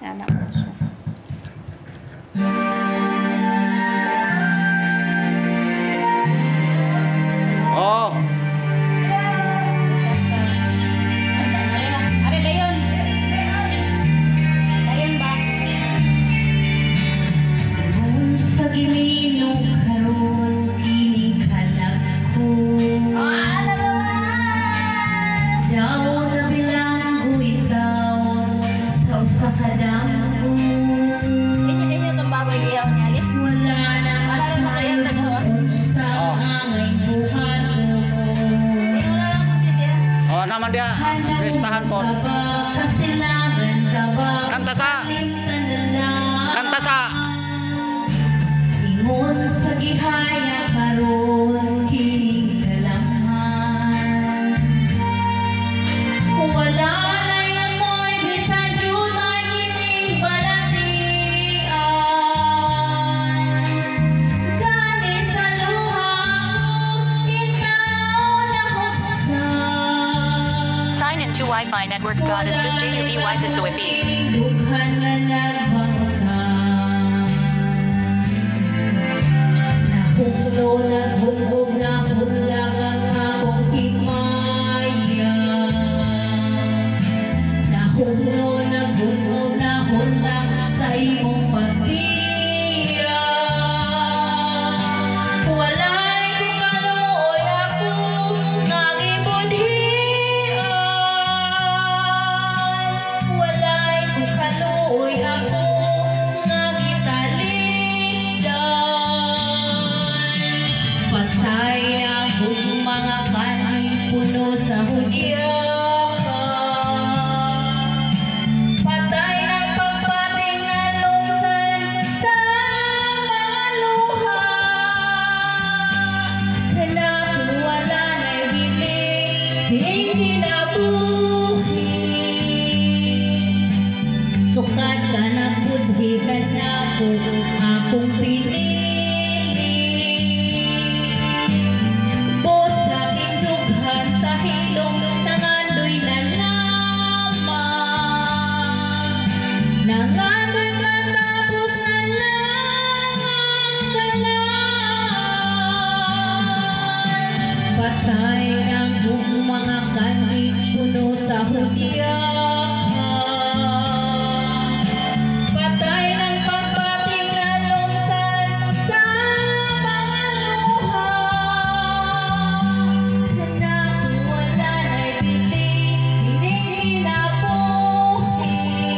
Yan ang puso. Oh. Are dayon. Dayon ba? Sa gimilog karon kini kalagko. Daw na bilang ikaw sa usa ka damo. Inyo tong baboy iyaw niya. Wala na masayo sa angay buhat mo. Oh, naman dia. Listahan po. Kasilangan ka ba? Kanta sa. Kanta sa. Ingon sa gihaya karon kining kalamhan. Wala na yung mo'y bisan yun ay kining balatian. Gani sa luha mo, ikaw na huksan. Sign into Wi-Fi network. God is good. JUVY Pacific. Dughan nga nagbangutang. Nahuklo, naghubog, nahunlang ang akong himaya. Nahuklo, naghubog, nahunlang sa imong pagbiya. Walay kukaluoy ako nga gibudhian. Walay kukaluoy ako nga gitalikdan. Patay na hug mga kanin puno sa hudyakan. Patay na pagpating na lungsan sa mga luha. Kailangan wala na'y biling, hindi na buhi. Sukat ka na budhi ka na po akong piling.